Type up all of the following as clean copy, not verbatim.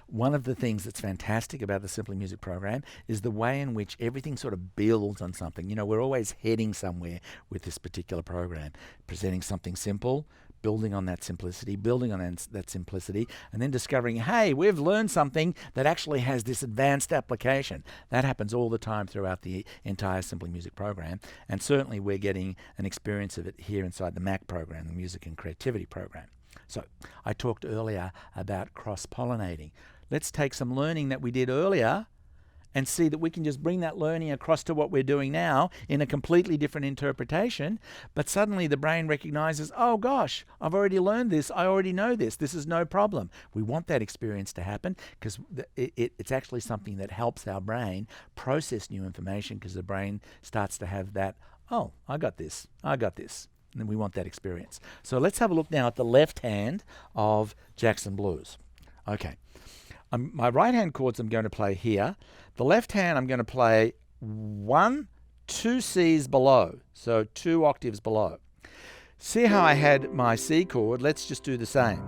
One of the things that's fantastic about the Simply Music program is the way in which everything sort of builds on something. You know, we're always heading somewhere with this particular program, presenting something simple, building on that simplicity, building on that simplicity, and then discovering, hey, we've learned something that actually has this advanced application. That happens all the time throughout the entire Simply Music program, and certainly we're getting an experience of it here inside the MAC program, the Music and Creativity program. So I talked earlier about cross-pollinating. Let's take some learning that we did earlier and see that we can just bring that learning across to what we're doing now in a completely different interpretation. But suddenly the brain recognizes, oh gosh, I've already learned this. I already know this. This is no problem. We want that experience to happen because it's actually something that helps our brain process new information, because the brain starts to have that, oh, I got this. And then we want that experience. So let's have a look now at the left hand of Jackson Blues. Okay. My right hand chords I'm going to play here. The left hand I'm going to play 2 C's below, so 2 octaves below. See how I had my C chord? Let's just do the same.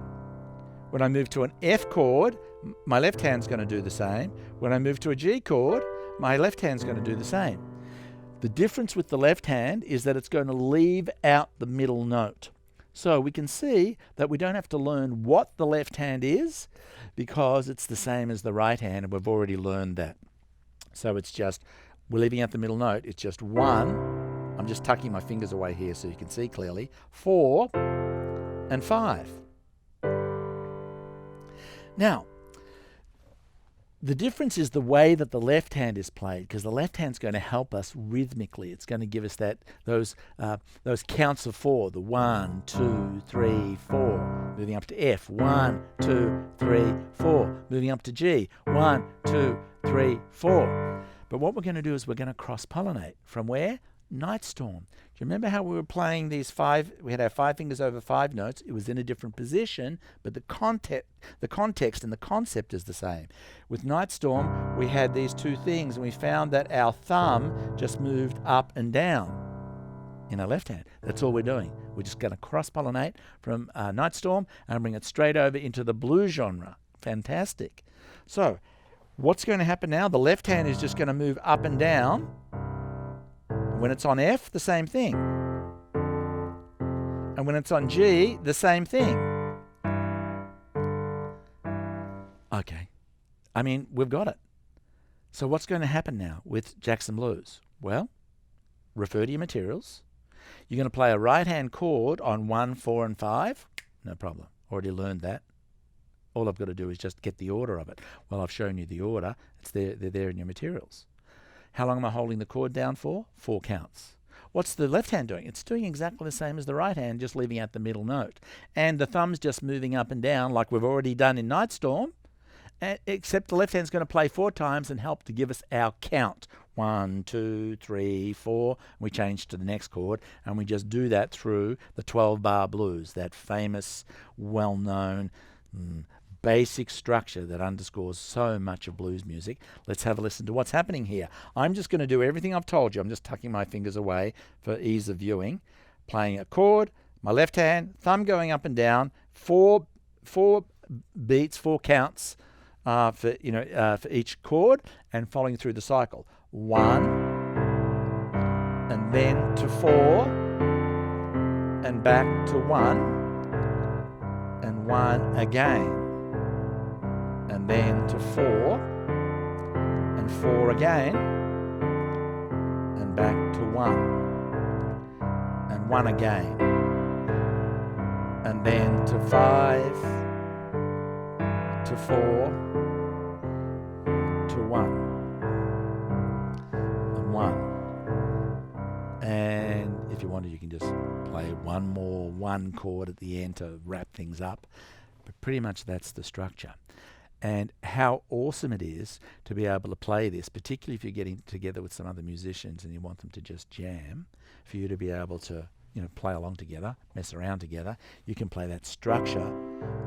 When I move to an F chord, my left hand's going to do the same. When I move to a G chord, my left hand's going to do the same. The difference with the left hand is that it's going to leave out the middle note. So we can see that we don't have to learn what the left hand is, because it's the same as the right hand, and we've already learned that. So it's just, we're leaving out the middle note. It's just 1. I'm just tucking my fingers away here so you can see clearly. 4 and 5. Now, the difference is the way that the left hand is played, because the left hand's going to help us rhythmically. It's going to give us those counts of 4, the 1, 2, 3, 4, moving up to F, 1, 2, 3, 4, moving up to G, 1, 2, 3, 4. But what we're going to do is we're going to cross-pollinate. From where? Nightstorm. Do you remember how we were playing these 5? We had our 5 fingers over 5 notes. It was in a different position, but the context and the concept is the same. With Nightstorm, we had these 2 things, and we found that our thumb just moved up and down in our left hand. That's all we're doing. We're just going to cross-pollinate from Nightstorm and bring it straight over into the blues genre. Fantastic. So, what's going to happen now? The left hand is just going to move up and down. When it's on F, the same thing. And when it's on G, the same thing. Okay. I mean, we've got it. So what's going to happen now with Jackson Blues? Well, refer to your materials. You're going to play a right-hand chord on 1, 4, and 5. No problem. Already learned that. All I've got to do is just get the order of it. Well, I've shown you the order. They're there in your materials. How long am I holding the chord down for? 4 counts. What's the left hand doing? It's doing exactly the same as the right hand, just leaving out the middle note. And the thumb's just moving up and down like we've already done in Nightstorm, except the left hand's going to play 4 times and help to give us our count. 1, 2, 3, 4. We change to the next chord, and we just do that through the 12-bar blues, that famous, well-known, basic structure that underscores so much of blues music. Let's have a listen to what's happening here. I'm just going to do everything I've told you. I'm just tucking my fingers away for ease of viewing. Playing a chord, my left hand, thumb going up and down, 4 beats, 4 counts for each chord, and following through the cycle. 1, and then to 4, and back to 1, and 1 again. And then to 4, and 4 again, and back to 1, and 1 again, and then to 5, to 4, to 1, and 1. And if you wanted, you can just play one chord at the end to wrap things up. But pretty much that's the structure. And how awesome it is to be able to play this, particularly if you're getting together with some other musicians and you want them to just jam, for you to be able to play along together, mess around together. You can play that structure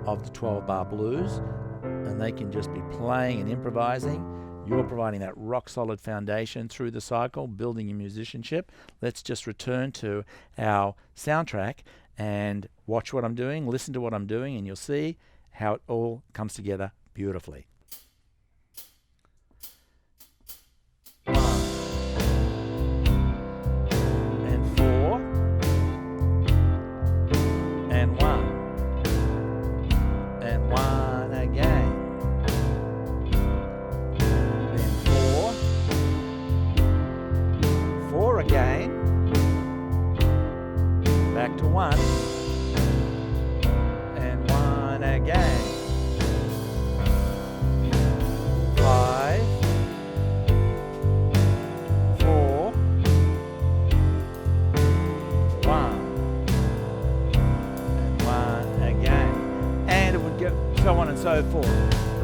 of the 12-bar blues, and they can just be playing and improvising. You're providing that rock-solid foundation through the cycle, building your musicianship. Let's just return to our soundtrack and watch what I'm doing, listen to what I'm doing, and you'll see how it all comes together beautifully. 4 and 1 and 1 again, then 4 again, back to 1 and 1 again, 5, 4, 1 and 1 again, and it would go so on and so forth.